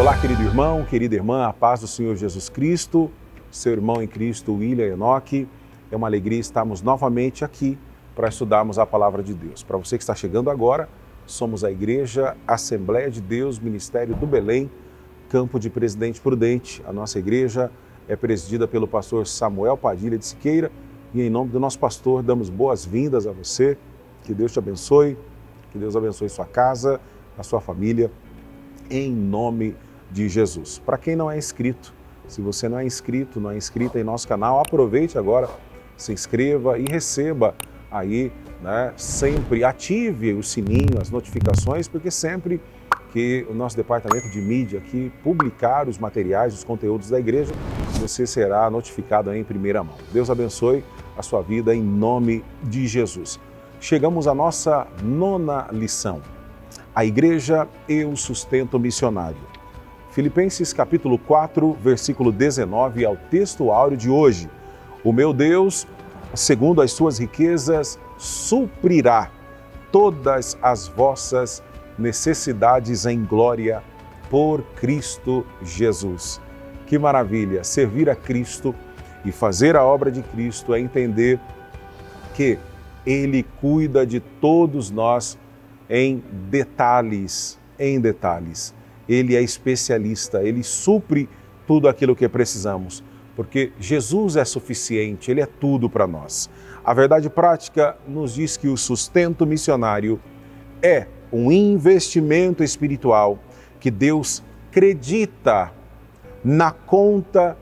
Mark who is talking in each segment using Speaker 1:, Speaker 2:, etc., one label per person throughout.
Speaker 1: Olá, querido irmão, querida irmã, a paz do Senhor Jesus Cristo, seu irmão em Cristo, William Enoque. É uma alegria estarmos novamente aqui para estudarmos a palavra de Deus. Para você que está chegando agora, somos a Igreja Assembleia de Deus, Ministério do Belém, Campo de Presidente Prudente. A nossa igreja é presidida pelo pastor Samuel Padilha de Siqueira e em nome do nosso pastor damos boas-vindas a você. Que Deus te abençoe, que Deus abençoe sua casa, a sua família, em nome de Jesus. Para quem não é inscrito, se você não é inscrito, não é inscrita em nosso canal, aproveite agora, se inscreva e receba aí, sempre ative o sininho, as notificações, porque sempre que o nosso departamento de mídia aqui publicar os materiais, os conteúdos da igreja, você será notificado aí em primeira mão. Deus abençoe a sua vida em nome de Jesus. Chegamos à nossa 9ª lição. A igreja e o sustento missionário. Filipenses capítulo 4, versículo 19 é o texto áureo de hoje. O meu Deus, segundo as suas riquezas, suprirá todas as vossas necessidades em glória por Cristo Jesus. Que maravilha! Servir a Cristo e fazer a obra de Cristo é entender que Ele cuida de todos nós em detalhes. Ele é especialista, Ele supre tudo aquilo que precisamos, porque Jesus é suficiente, Ele é tudo para nós. A verdade prática nos diz que o sustento missionário é um investimento espiritual que Deus acredita na conta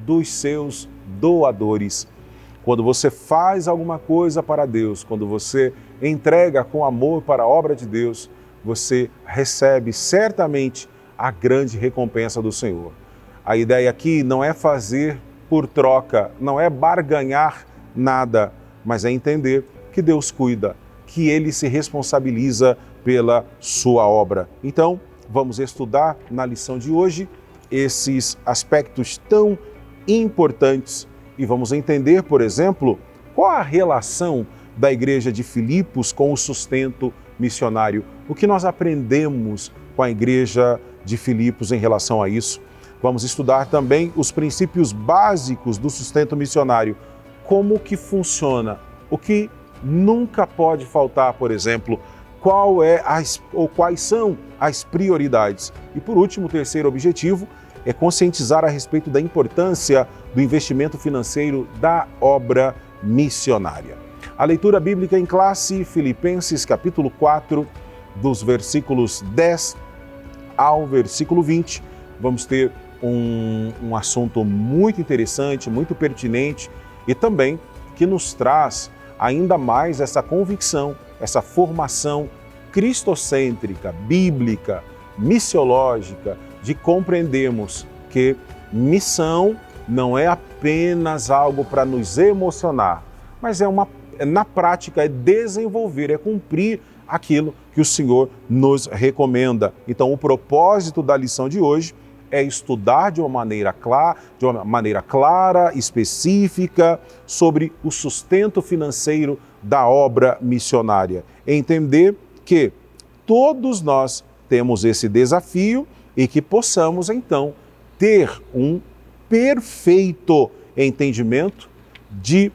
Speaker 1: dos seus doadores. Quando você faz alguma coisa para Deus, quando você entrega com amor para a obra de Deus, você recebe certamente a grande recompensa do Senhor. A ideia aqui não é fazer por troca, não é barganhar nada, mas é entender que Deus cuida, que Ele se responsabiliza pela sua obra. Então, vamos estudar na lição de hoje esses aspectos tão importantes e vamos entender, por exemplo, qual a relação da igreja de Filipos com o sustento missionário. O que nós aprendemos com a igreja de Filipos em relação a isso? Vamos estudar também os princípios básicos do sustento missionário. Como que funciona? O que nunca pode faltar, por exemplo, quais são as prioridades? E por último, o terceiro objetivo é conscientizar a respeito da importância do investimento financeiro da obra missionária. A leitura bíblica em classe, Filipenses capítulo 4, dos versículos 10 ao versículo 20. Vamos ter um assunto muito interessante, muito pertinente e também que nos traz ainda mais essa convicção, essa formação cristocêntrica, bíblica, missiológica, de compreendermos que missão não é apenas algo para nos emocionar, mas na prática é desenvolver, é cumprir aquilo que o Senhor nos recomenda. Então, o propósito da lição de hoje é estudar de uma maneira clara, específica, sobre o sustento financeiro da obra missionária. Entender que todos nós temos esse desafio e que possamos, então, ter um perfeito entendimento de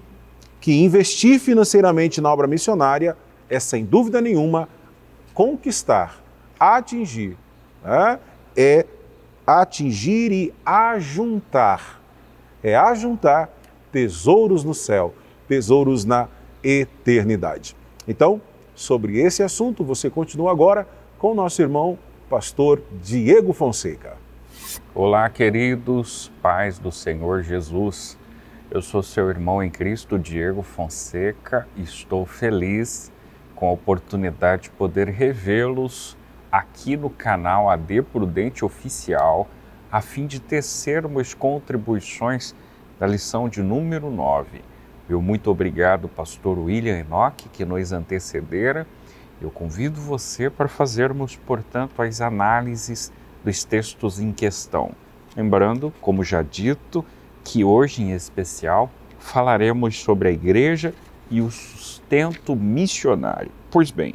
Speaker 1: que investir financeiramente na obra missionária é, sem dúvida nenhuma, conquistar, atingir, é atingir e ajuntar. É ajuntar tesouros no céu, tesouros na eternidade. Então, sobre esse assunto, você continua agora com o nosso irmão, pastor Diego Fonseca.
Speaker 2: Olá, queridos, paz do Senhor Jesus. Eu sou seu irmão em Cristo, Diego Fonseca, e estou feliz com a oportunidade de poder revê-los aqui no canal AD Prudente Oficial, a fim de tecermos contribuições da lição de número 9. Meu muito obrigado, pastor William Enoque, que nos antecedera. Eu convido você para fazermos, portanto, as análises dos textos em questão. Lembrando, como já dito, que hoje em especial falaremos sobre a igreja e o sustento missionário. Pois bem,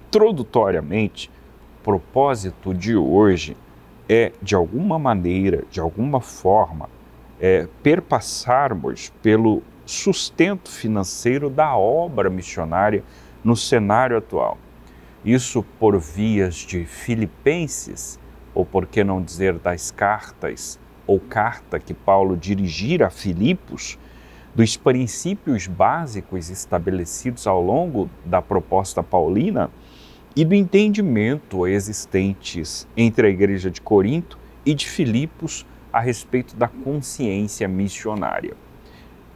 Speaker 2: introdutoriamente, o propósito de hoje é, de alguma maneira, de alguma forma, perpassarmos pelo sustento financeiro da obra missionária no cenário atual. Isso por vias de Filipenses, ou por que não dizer das cartas, ou carta que Paulo dirigira a Filipos, dos princípios básicos estabelecidos ao longo da proposta paulina e do entendimento existentes entre a igreja de Corinto e de Filipos a respeito da consciência missionária.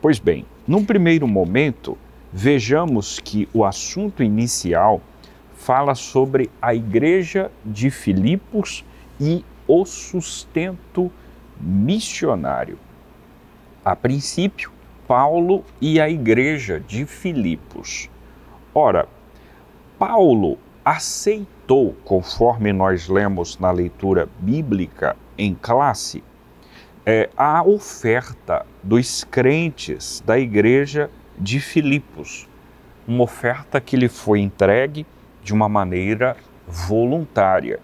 Speaker 2: Pois bem, num primeiro momento, vejamos que o assunto inicial fala sobre a igreja de Filipos e o sustento missionário. A princípio, Paulo e a igreja de Filipos. Ora, Paulo aceitou, conforme nós lemos na leitura bíblica em classe, a oferta dos crentes da igreja de Filipos, uma oferta que lhe foi entregue de uma maneira voluntária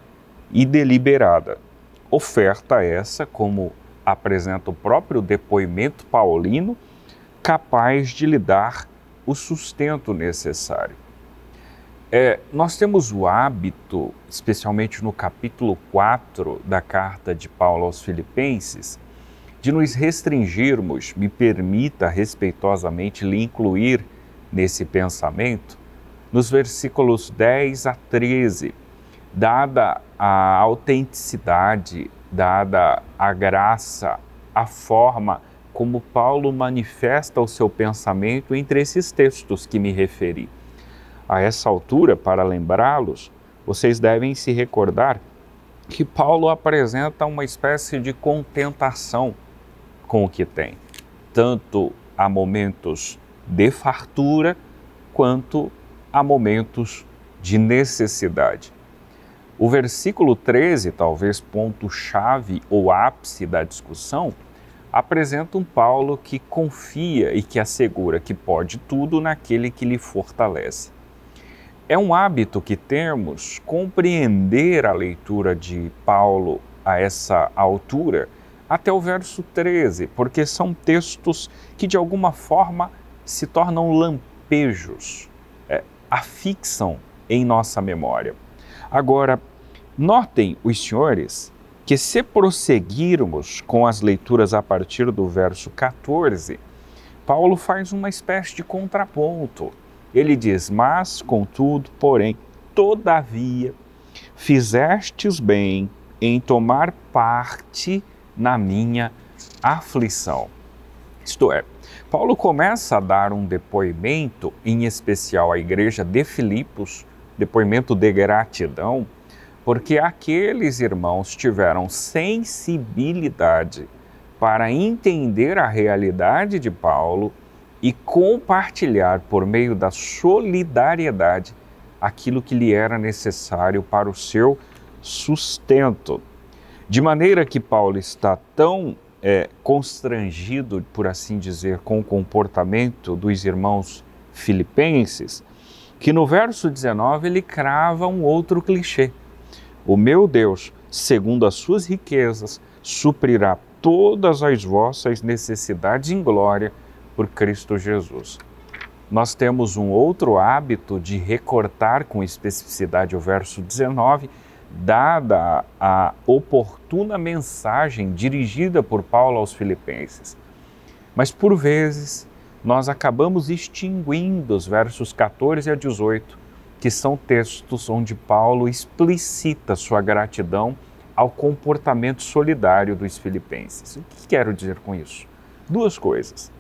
Speaker 2: e deliberada. Oferta essa, como apresenta o próprio depoimento paulino, capaz de lhe dar o sustento necessário. Nós temos o hábito, especialmente no capítulo 4 da carta de Paulo aos Filipenses, de nos restringirmos, me permita respeitosamente lhe incluir nesse pensamento, nos versículos 10 a 13, dada a autenticidade, dada a graça, a forma como Paulo manifesta o seu pensamento entre esses textos que me referi. A essa altura, para lembrá-los, vocês devem se recordar que Paulo apresenta uma espécie de contentação com o que tem, tanto há momentos de fartura, quanto há momentos de necessidade. O versículo 13, talvez ponto-chave ou ápice da discussão, apresenta um Paulo que confia e que assegura que pode tudo naquele que lhe fortalece. É um hábito que temos compreender a leitura de Paulo a essa altura, até o verso 13, porque são textos que de alguma forma se tornam lampejos, afixam em nossa memória. Agora, notem os senhores que se prosseguirmos com as leituras a partir do verso 14, Paulo faz uma espécie de contraponto. Ele diz, mas, contudo, porém, todavia, fizestes bem em tomar parte na minha aflição. Isto é, Paulo começa a dar um depoimento, em especial à igreja de Filipos, depoimento de gratidão, porque aqueles irmãos tiveram sensibilidade para entender a realidade de Paulo e compartilhar por meio da solidariedade aquilo que lhe era necessário para o seu sustento. De maneira que Paulo está tão constrangido, por assim dizer, com o comportamento dos irmãos filipenses, que no verso 19 ele crava um outro clichê. O meu Deus, segundo as suas riquezas, suprirá todas as vossas necessidades em glória por Cristo Jesus. Nós temos um outro hábito de recortar com especificidade o verso 19, dada a oportuna mensagem dirigida por Paulo aos Filipenses. Mas, por vezes, nós acabamos extinguindo os versos 14 a 18, que são textos onde Paulo explicita sua gratidão ao comportamento solidário dos filipenses. O que quero dizer com isso? Duas coisas.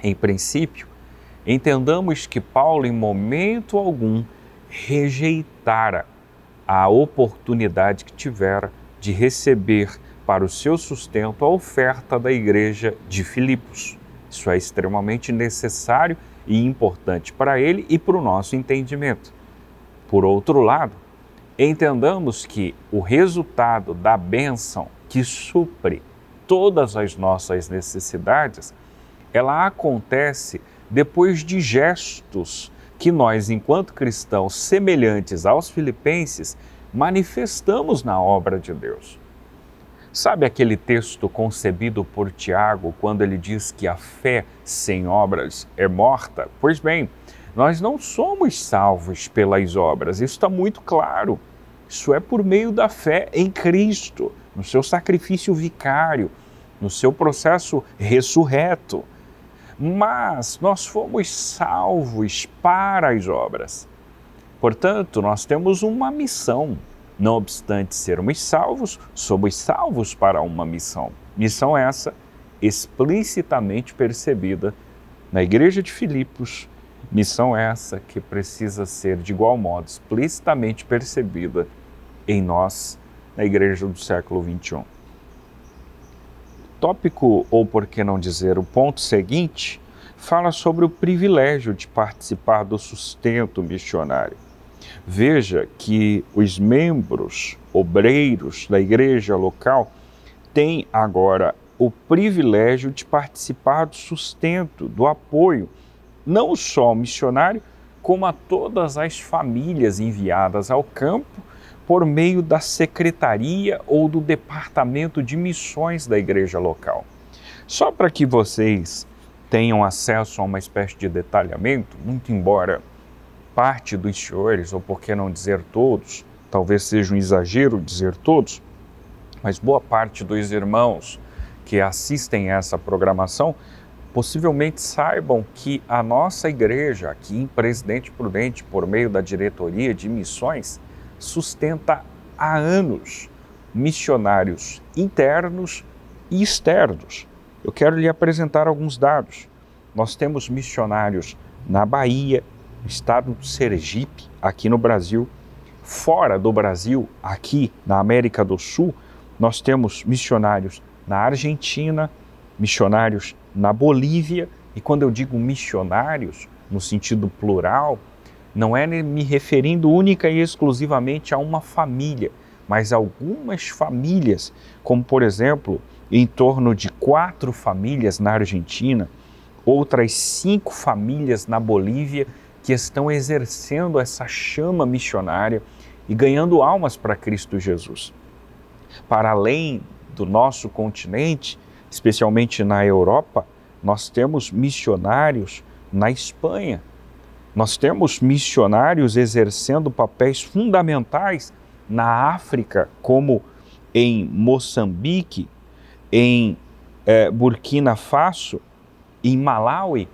Speaker 2: Em princípio, entendamos que Paulo, em momento algum, rejeitara a oportunidade que tivera de receber para o seu sustento a oferta da igreja de Filipos. Isso é extremamente necessário e importante para ele e para o nosso entendimento. Por outro lado, entendamos que o resultado da bênção que supre todas as nossas necessidades, ela acontece depois de gestos que nós, enquanto cristãos semelhantes aos filipenses, manifestamos na obra de Deus. Sabe aquele texto concebido por Tiago, quando ele diz que a fé sem obras é morta? Pois bem, nós não somos salvos pelas obras, isso está muito claro. Isso é por meio da fé em Cristo, no seu sacrifício vicário, no seu processo ressurreto. Mas nós fomos salvos para as obras. Portanto, nós temos uma missão. Não obstante sermos salvos, somos salvos para uma missão. Missão essa explicitamente percebida na igreja de Filipos, missão essa que precisa ser de igual modo explicitamente percebida em nós, na igreja do século XXI. Tópico, ou por que não dizer o ponto seguinte, fala sobre o privilégio de participar do sustento missionário. Veja que os membros obreiros da igreja local têm agora o privilégio de participar do sustento, do apoio, não só ao missionário, como a todas as famílias enviadas ao campo por meio da secretaria ou do departamento de missões da igreja local. Só para que vocês tenham acesso a uma espécie de detalhamento, muito embora parte dos senhores, ou por que não dizer todos, talvez seja um exagero dizer todos, mas boa parte dos irmãos que assistem a essa programação possivelmente saibam que a nossa igreja aqui em Presidente Prudente, por meio da diretoria de missões, sustenta há anos missionários internos e externos. Eu quero lhe apresentar alguns dados. Nós temos missionários na Bahia, no estado do Sergipe, aqui no Brasil. Fora do Brasil, aqui na América do Sul, nós temos missionários na Argentina, missionários na Bolívia, e quando eu digo missionários, no sentido plural, não é me referindo única e exclusivamente a uma família, mas algumas famílias, como por exemplo, em torno de 4 famílias na Argentina, outras 5 famílias na Bolívia, que estão exercendo essa chama missionária e ganhando almas para Cristo Jesus. Para além do nosso continente, especialmente na Europa, nós temos missionários na Espanha. Nós temos missionários exercendo papéis fundamentais na África, como em Moçambique, em Burkina Faso, em Malawi.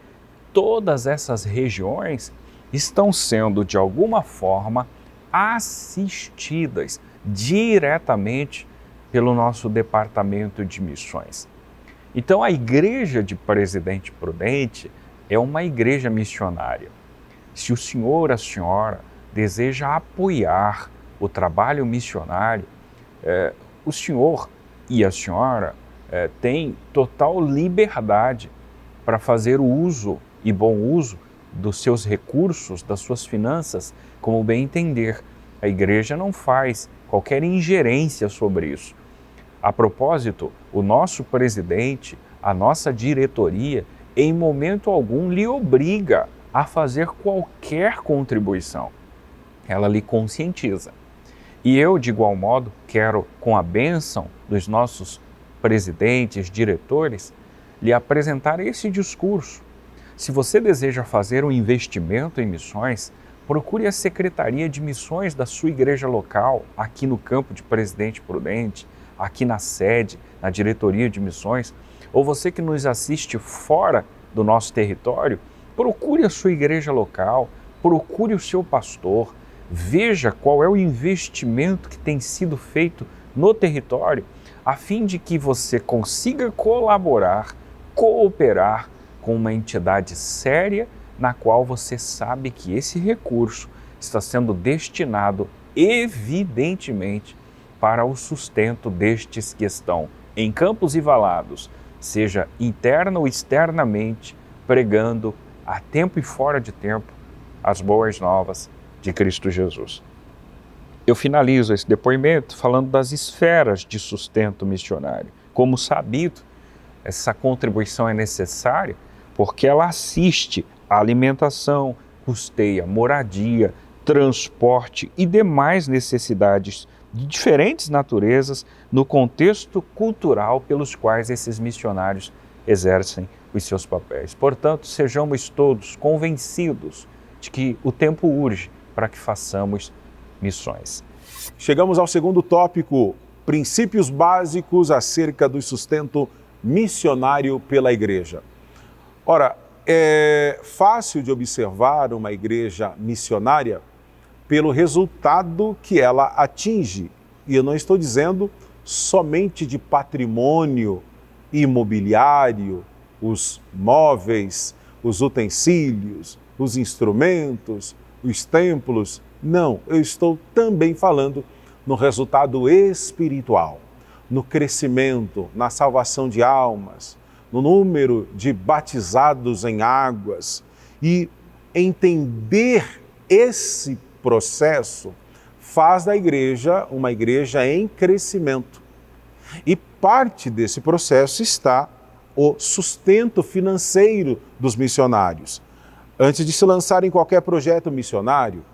Speaker 2: Todas essas regiões estão sendo, de alguma forma, assistidas diretamente pelo nosso departamento de missões. Então, a igreja de Presidente Prudente é uma igreja missionária. Se o senhor, a senhora, deseja apoiar o trabalho missionário, o senhor e a senhora têm total liberdade para fazer o uso e bom uso dos seus recursos, das suas finanças, como bem entender. A igreja não faz qualquer ingerência sobre isso. A propósito, o nosso presidente, a nossa diretoria, em momento algum lhe obriga a fazer qualquer contribuição. Ela lhe conscientiza. E eu, de igual modo, quero, com a bênção dos nossos presidentes, diretores, lhe apresentar esse discurso. Se você deseja fazer um investimento em missões, procure a Secretaria de Missões da sua igreja local, aqui no campo de Presidente Prudente, aqui na sede, na diretoria de missões, ou você que nos assiste fora do nosso território, procure a sua igreja local, procure o seu pastor, veja qual é o investimento que tem sido feito no território, a fim de que você consiga colaborar, cooperar com uma entidade séria na qual você sabe que esse recurso está sendo destinado, evidentemente, para o sustento destes que estão em Campos e Valados, seja interna ou externamente, pregando a tempo e fora de tempo as boas novas de Cristo Jesus. Eu finalizo esse depoimento falando das esferas de sustento missionário. Como sabido, essa contribuição é necessária porque ela assiste à alimentação, custeia moradia, transporte e demais necessidades de diferentes naturezas no contexto cultural pelos quais esses missionários exercem os seus papéis. Portanto, sejamos todos convencidos de que o tempo urge para que façamos missões.
Speaker 1: Chegamos ao segundo tópico, princípios básicos acerca do sustento missionário pela igreja. Ora, é fácil de observar uma igreja missionária pelo resultado que ela atinge. E eu não estou dizendo somente de patrimônio imobiliário, os móveis, os utensílios, os instrumentos, os templos. Não, eu estou também falando no resultado espiritual, no crescimento, na salvação de almas, no número de batizados em águas. E entender esse processo faz da igreja uma igreja em crescimento. E parte desse processo está o sustento financeiro dos missionários. Antes de se lançar em qualquer projeto missionário,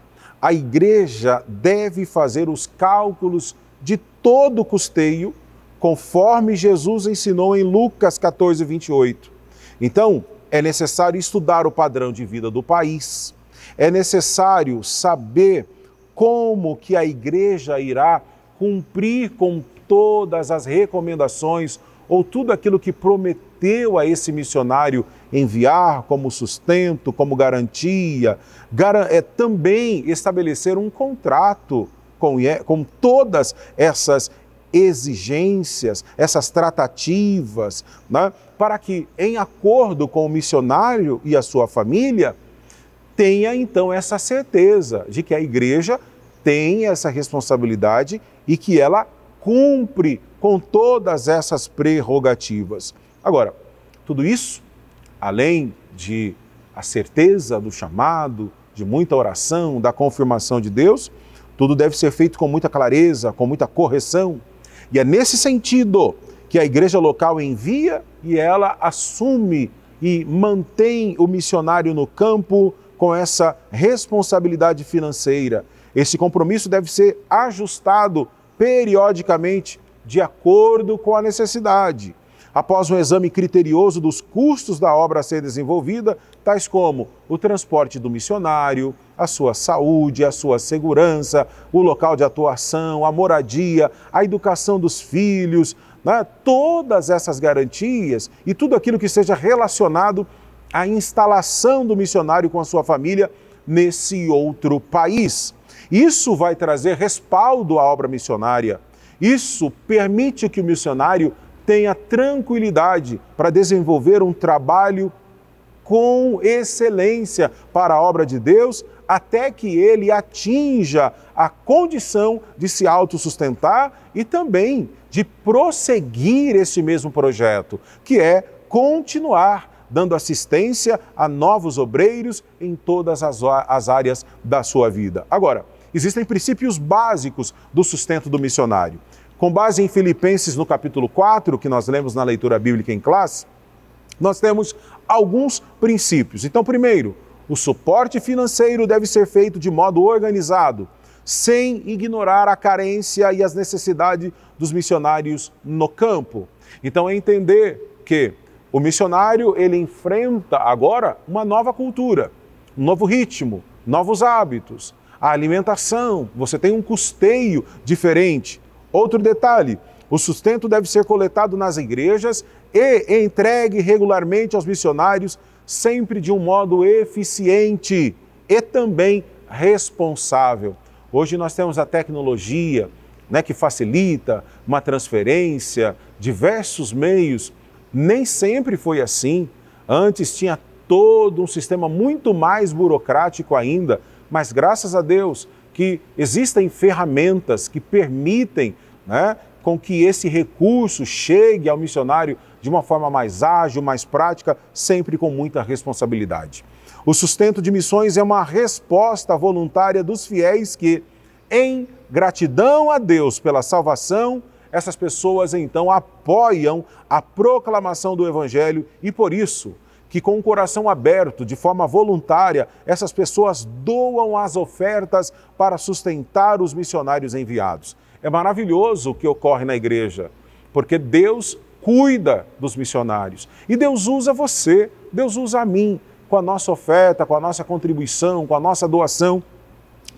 Speaker 1: a igreja deve fazer os cálculos de todo o custeio, conforme Jesus ensinou em Lucas 14, 28. Então, é necessário estudar o padrão de vida do país, é necessário saber como que a igreja irá cumprir com todas as recomendações ou tudo aquilo que prometeu a esse missionário enviar como sustento, como garantia, também estabelecer um contrato com todas essas exigências, essas tratativas, né, para que, em acordo com o missionário e a sua família, tenha então essa certeza de que a igreja tem essa responsabilidade e que ela cumpre com todas essas prerrogativas. Agora, tudo isso, além de a certeza do chamado, de muita oração, da confirmação de Deus, tudo deve ser feito com muita clareza, com muita correção. E é nesse sentido que a igreja local envia e ela assume e mantém o missionário no campo com essa responsabilidade financeira. Esse compromisso deve ser ajustado periodicamente de acordo com a necessidade. Após um exame criterioso dos custos da obra a ser desenvolvida, tais como o transporte do missionário, a sua saúde, a sua segurança, o local de atuação, a moradia, a educação dos filhos, né? Todas essas garantias e tudo aquilo que seja relacionado à instalação do missionário com a sua família nesse outro país. Isso vai trazer respaldo à obra missionária. Isso permite que o missionário tenha tranquilidade para desenvolver um trabalho com excelência para a obra de Deus, até que ele atinja a condição de se autossustentar e também de prosseguir esse mesmo projeto, que é continuar dando assistência a novos obreiros em todas as áreas da sua vida. Agora, existem princípios básicos do sustento do missionário. Com base em Filipenses, no capítulo 4, que nós lemos na leitura bíblica em classe, nós temos alguns princípios. Então, primeiro, o suporte financeiro deve ser feito de modo organizado, sem ignorar a carência e as necessidades dos missionários no campo. Então, é entender que o missionário, ele enfrenta agora uma nova cultura, um novo ritmo, novos hábitos, a alimentação, você tem um custeio diferente. Outro detalhe, o sustento deve ser coletado nas igrejas e entregue regularmente aos missionários, sempre de um modo eficiente e também responsável. Hoje nós temos a tecnologia, né, que facilita uma transferência, diversos meios. Nem sempre foi assim. Antes tinha todo um sistema muito mais burocrático ainda, mas graças a Deus que existem ferramentas que permitem, né, com que esse recurso chegue ao missionário de uma forma mais ágil, mais prática, sempre com muita responsabilidade. O sustento de missões é uma resposta voluntária dos fiéis que, em gratidão a Deus pela salvação, essas pessoas então apoiam a proclamação do Evangelho e por isso que com o coração aberto, de forma voluntária, essas pessoas doam as ofertas para sustentar os missionários enviados. É maravilhoso o que ocorre na igreja, porque Deus cuida dos missionários. E Deus usa você, Deus usa a mim, com a nossa oferta, com a nossa contribuição, com a nossa doação,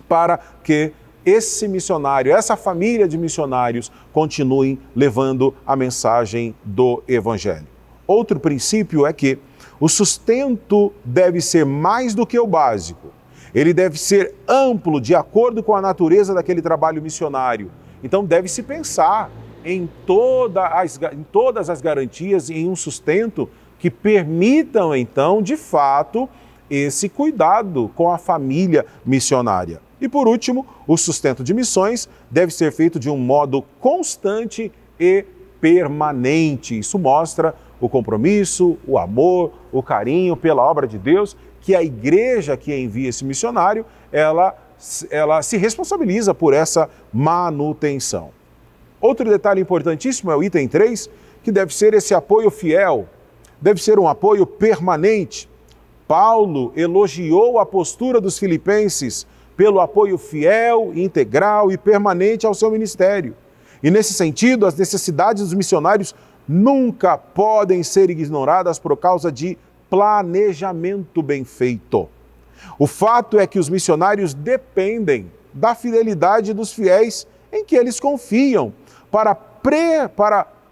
Speaker 1: para que esse missionário, essa família de missionários continuem levando a mensagem do Evangelho. Outro princípio é que o sustento deve ser mais do que o básico. Ele deve ser amplo, de acordo com a natureza daquele trabalho missionário. Então deve-se pensar em todas as garantias e em um sustento que permitam, então, de fato, esse cuidado com a família missionária. E, por último, o sustento de missões deve ser feito de um modo constante e permanente. Isso mostra o compromisso, o amor, o carinho pela obra de Deus, que a igreja que envia esse missionário, ela se responsabiliza por essa manutenção. Outro detalhe importantíssimo é o item 3, que deve ser esse apoio fiel, deve ser um apoio permanente. Paulo elogiou a postura dos filipenses pelo apoio fiel, integral e permanente ao seu ministério. E nesse sentido, as necessidades dos missionários nunca podem ser ignoradas por causa de planejamento bem feito. O fato é que os missionários dependem da fidelidade dos fiéis em que eles confiam, para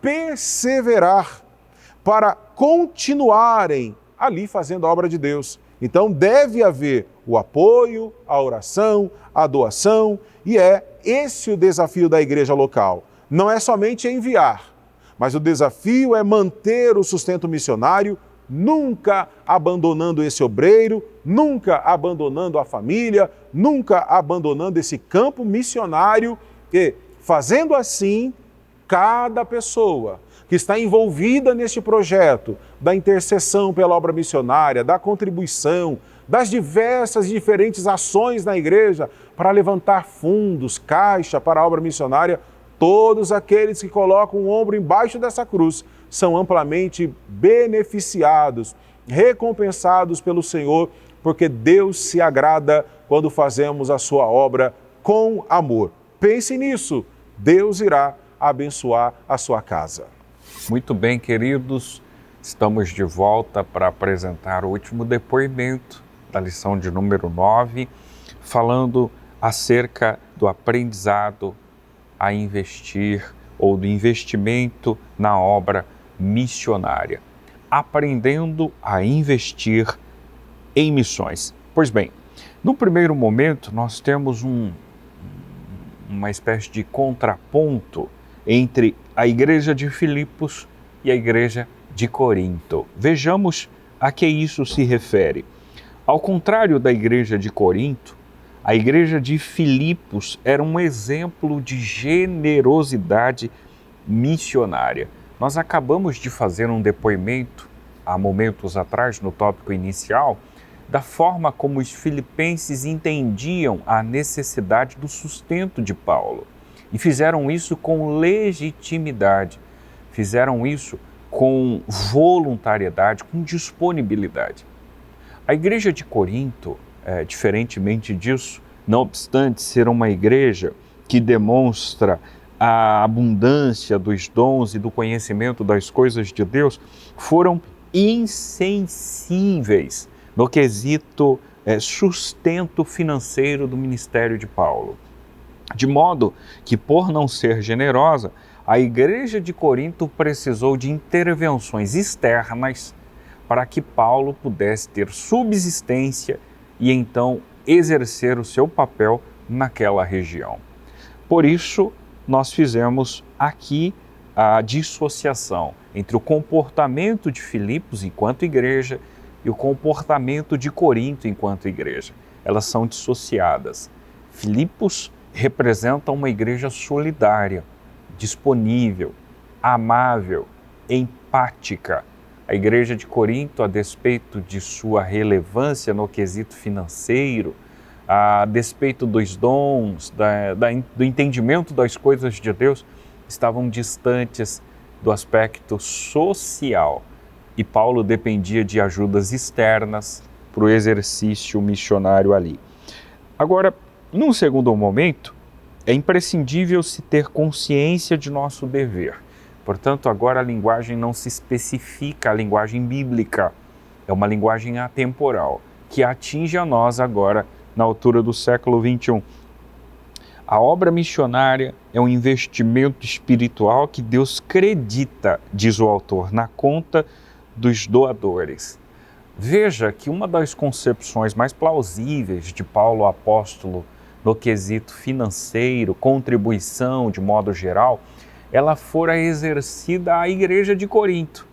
Speaker 1: perseverar, para continuarem ali fazendo a obra de Deus. Então deve haver o apoio, a oração, a doação, e é esse o desafio da igreja local. Não é somente enviar, mas o desafio é manter o sustento missionário, nunca abandonando esse obreiro, nunca abandonando a família, nunca abandonando esse campo missionário, e fazendo assim, cada pessoa que está envolvida neste projeto da intercessão pela obra missionária, da contribuição, das diversas e diferentes ações na igreja para levantar fundos, caixa para a obra missionária, todos aqueles que colocam o ombro embaixo dessa cruz são amplamente beneficiados, recompensados pelo Senhor, porque Deus se agrada quando fazemos a sua obra com amor. Pense nisso, Deus irá abençoar a sua casa.
Speaker 2: Muito bem, queridos, estamos de volta para apresentar o último depoimento da lição de número 9, falando acerca do aprendizado a investir ou do investimento na obra missionária. Aprendendo a investir em missões. Pois bem, no primeiro momento nós temos uma espécie de contraponto entre a igreja de Filipos e a igreja de Corinto. Vejamos a que isso se refere. Ao contrário da igreja de Corinto, a igreja de Filipos era um exemplo de generosidade missionária. Nós acabamos de fazer um depoimento, há momentos atrás, no tópico inicial, da forma como os filipenses entendiam a necessidade do sustento de Paulo. E fizeram isso com legitimidade, fizeram isso com voluntariedade, com disponibilidade. A igreja de Corinto, diferentemente disso, não obstante ser uma igreja que demonstra a abundância dos dons e do conhecimento das coisas de Deus, foram insensíveis no quesito sustento financeiro do ministério de Paulo. De modo que, por não ser generosa, a igreja de Corinto precisou de intervenções externas para que Paulo pudesse ter subsistência e então exercer o seu papel naquela região. Por isso, nós fizemos aqui a dissociação entre o comportamento de Filipos enquanto igreja e o comportamento de Corinto enquanto igreja. Elas são dissociadas. Filipos representa uma igreja solidária, disponível, amável, empática. A igreja de Corinto, a despeito de sua relevância no quesito financeiro, a despeito dos dons, do entendimento das coisas de Deus, estavam distantes do aspecto social. E Paulo dependia de ajudas externas para o exercício missionário ali. Agora, num segundo momento, É imprescindível se ter consciência de nosso dever. Portanto, agora a linguagem não se especifica a linguagem bíblica, é uma linguagem atemporal, que atinge a nós agora, na altura do século XXI. A obra missionária é um investimento espiritual que Deus acredita, diz o autor, na conta dos doadores. Veja que uma das concepções mais plausíveis de Paulo apóstolo no quesito financeiro, contribuição de modo geral, ela fora exercida à igreja de Corinto.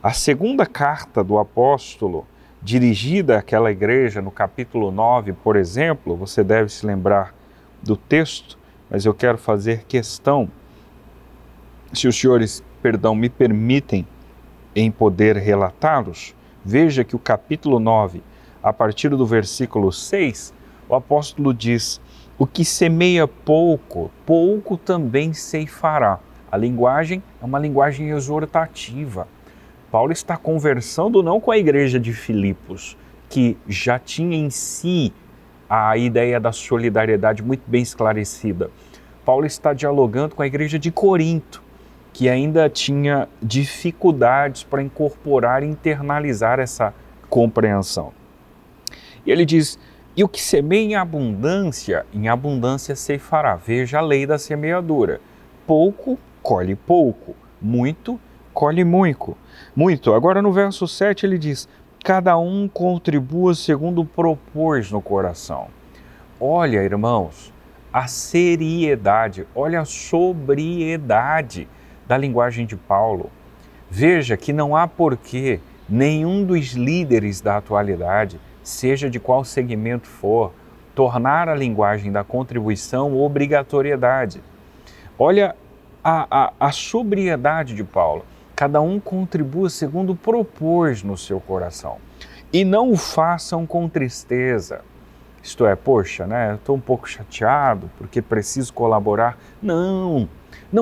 Speaker 2: A segunda carta do apóstolo, dirigida àquela igreja, no capítulo 9, por exemplo, você deve se lembrar do texto, mas eu quero fazer questão, se os senhores, me permitem, em poder relatá-los. Veja que o capítulo 9, a partir do versículo 6, o apóstolo diz: o que semeia pouco, pouco também ceifará. A linguagem é uma linguagem exortativa. Paulo está conversando não com a igreja de Filipos, que já tinha em si a ideia da solidariedade muito bem esclarecida. Paulo está dialogando com a igreja de Corinto, que ainda tinha dificuldades para incorporar e internalizar essa compreensão. E ele diz: e o que semeia em abundância ceifará. Veja a lei da semeadura. Pouco, colhe pouco. Muito, colhe muito. Agora no verso 7 ele diz: cada um contribua segundo propôs no coração. Olha, irmãos, a seriedade, olha a sobriedade da linguagem de Paulo. Veja que não há porquê nenhum dos líderes da atualidade, seja de qual segmento for, tornar a linguagem da contribuição obrigatoriedade. Olha a sobriedade de Paulo. Cada um contribua segundo propôs no seu coração. E não o façam com tristeza. Isto é, poxa, eu estou um pouco chateado porque preciso colaborar. Não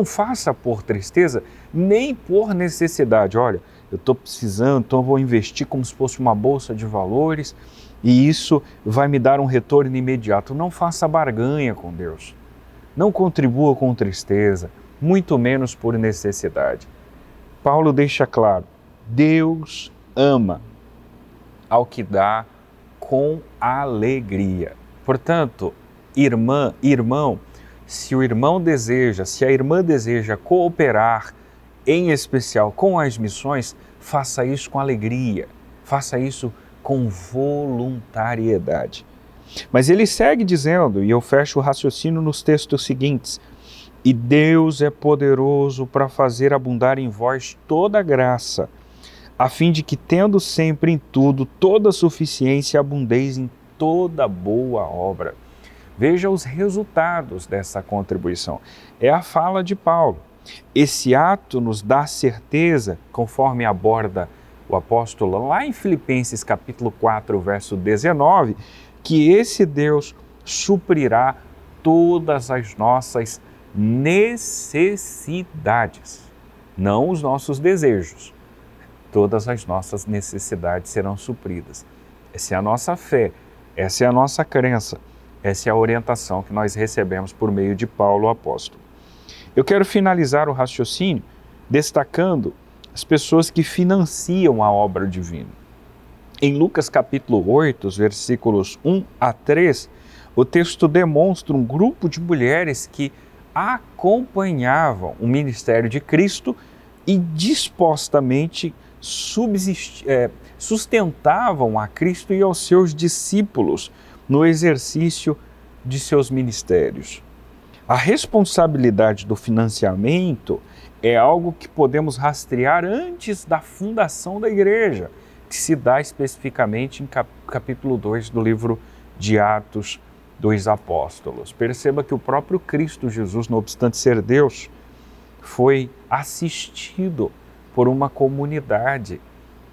Speaker 2: faça por tristeza, nem por necessidade. Olha, eu estou precisando, então eu vou investir como se fosse uma bolsa de valores e isso vai me dar um retorno imediato. Não faça barganha com Deus. Não contribua com tristeza, muito menos por necessidade. Paulo deixa claro: Deus ama ao que dá com alegria. Portanto, irmão, se a irmã deseja cooperar, em especial com as missões, faça isso com alegria, faça isso com voluntariedade. Mas ele segue dizendo, e eu fecho o raciocínio nos textos seguintes: e Deus é poderoso para fazer abundar em vós toda graça, a fim de que, tendo sempre em tudo toda suficiência, abundeis em toda boa obra. Veja os resultados dessa contribuição. É a fala de Paulo. Esse ato nos dá certeza, conforme aborda o apóstolo lá em Filipenses capítulo 4, verso 19, que esse Deus suprirá todas as nossas necessidades, não os nossos desejos. Todas as nossas necessidades serão supridas. Essa é a nossa fé, essa é a nossa crença, essa é a orientação que nós recebemos por meio de Paulo, o apóstolo. Eu quero finalizar o raciocínio destacando as pessoas que financiam a obra divina. Em Lucas capítulo 8, os versículos 1 a 3, o texto demonstra um grupo de mulheres que acompanhavam o ministério de Cristo e dispostamente sustentavam a Cristo e aos seus discípulos no exercício de seus ministérios. A responsabilidade do financiamento é algo que podemos rastrear antes da fundação da igreja, que se dá especificamente em capítulo 2 do livro de Atos dos Apóstolos. Perceba que o próprio Cristo Jesus, não obstante ser Deus, foi assistido por uma comunidade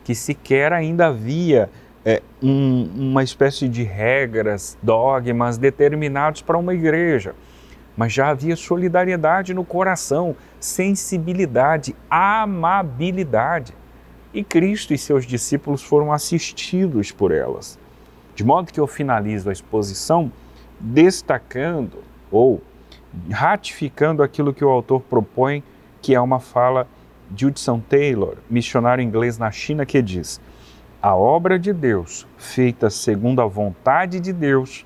Speaker 2: que sequer ainda havia uma espécie de regras, dogmas determinados para uma igreja, mas já havia solidariedade no coração, sensibilidade, amabilidade. E Cristo e seus discípulos foram assistidos por elas. De modo que eu finalizo a exposição destacando ou ratificando aquilo que o autor propõe, que é uma fala de Hudson Taylor, missionário inglês na China, que diz: a obra de Deus, feita segundo a vontade de Deus,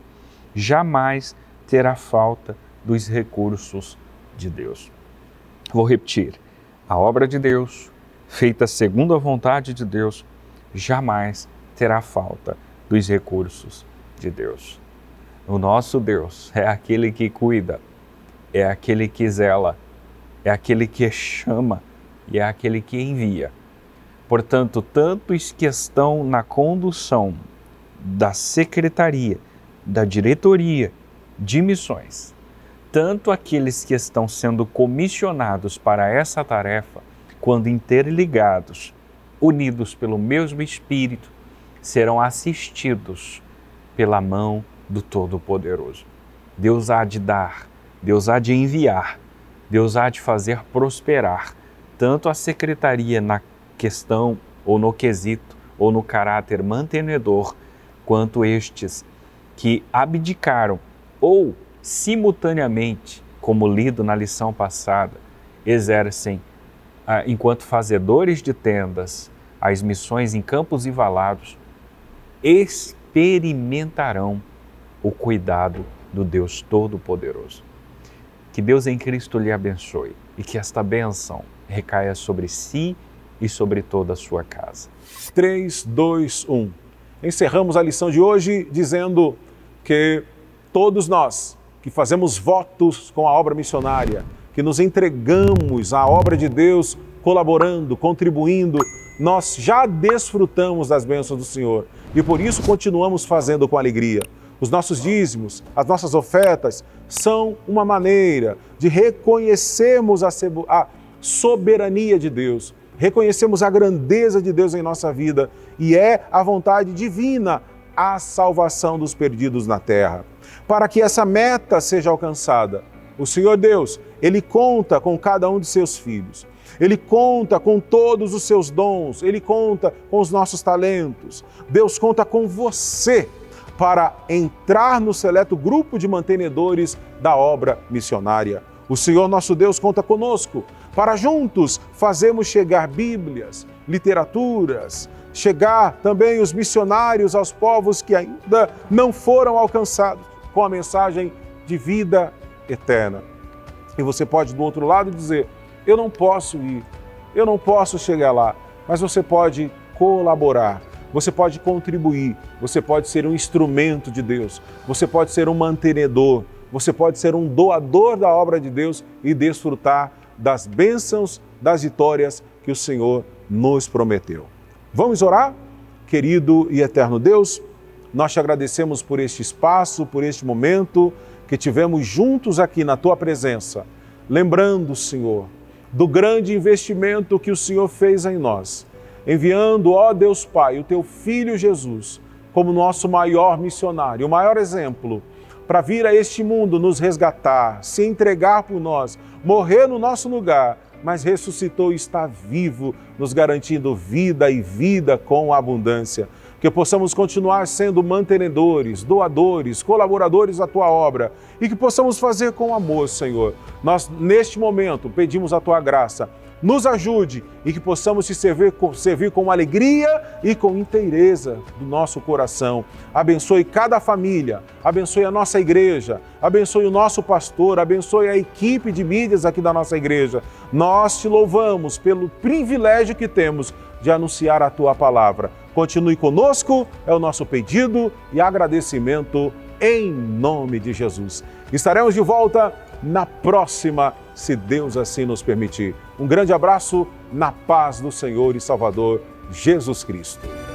Speaker 2: jamais terá falta dos recursos de Deus. Vou repetir: a obra de Deus, feita segundo a vontade de Deus, jamais terá falta dos recursos de Deus. O nosso Deus é aquele que cuida, é aquele que zela, é aquele que chama e é aquele que envia. Portanto, tanto os que estão na condução da secretaria, da diretoria de missões, tanto aqueles que estão sendo comissionados para essa tarefa, quando interligados, unidos pelo mesmo Espírito, serão assistidos pela mão do Todo-Poderoso. Deus há de dar, Deus há de enviar, Deus há de fazer prosperar tanto a secretaria na questão ou no quesito ou no caráter mantenedor, quanto estes que abdicaram ou simultaneamente, como lido na lição passada, exercem, enquanto fazedores de tendas, as missões em campos e valados, experimentarão o cuidado do Deus Todo-Poderoso. Que Deus em Cristo lhe abençoe e que esta bênção recaia sobre si e sobre toda a sua casa.
Speaker 1: 3, 2, 1. Encerramos a lição de hoje dizendo que todos nós que fazemos votos com a obra missionária, que nos entregamos à obra de Deus, colaborando, contribuindo, nós já desfrutamos das bênçãos do Senhor e por isso continuamos fazendo com alegria. Os nossos dízimos, as nossas ofertas são uma maneira de reconhecermos a soberania de Deus, reconhecemos a grandeza de Deus em nossa vida e é a vontade divina a salvação dos perdidos na terra. Para que essa meta seja alcançada, o Senhor Deus, Ele conta com cada um de seus filhos. Ele conta com todos os seus dons, Ele conta com os nossos talentos. Deus conta com você para entrar no seleto grupo de mantenedores da obra missionária. O Senhor nosso Deus conta conosco para juntos fazermos chegar Bíblias, literaturas, chegar também os missionários aos povos que ainda não foram alcançados com a mensagem de vida eterna. E você pode do outro lado dizer: eu não posso ir, eu não posso chegar lá, mas você pode colaborar. Você pode contribuir, você pode ser um instrumento de Deus, você pode ser um mantenedor, você pode ser um doador da obra de Deus e desfrutar das bênçãos, das vitórias que o Senhor nos prometeu. Vamos orar? Querido e eterno Deus, nós te agradecemos por este espaço, por este momento que tivemos juntos aqui na Tua presença, lembrando, Senhor, do grande investimento que o Senhor fez em nós, enviando, ó Deus Pai, o Teu Filho Jesus como nosso maior missionário, o maior exemplo, para vir a este mundo nos resgatar, se entregar por nós, morrer no nosso lugar, mas ressuscitou e está vivo, nos garantindo vida e vida com abundância. Que possamos continuar sendo mantenedores, doadores, colaboradores da Tua obra e que possamos fazer com amor, Senhor. Nós, neste momento, pedimos a Tua graça. Nos ajude e que possamos te servir com alegria e com inteireza do nosso coração. Abençoe cada família, abençoe a nossa igreja, abençoe o nosso pastor, abençoe a equipe de mídias aqui da nossa igreja. Nós te louvamos pelo privilégio que temos de anunciar a Tua palavra. Continue conosco, é o nosso pedido e agradecimento em nome de Jesus. Estaremos de volta na próxima, se Deus assim nos permitir. Um grande abraço na paz do Senhor e Salvador Jesus Cristo.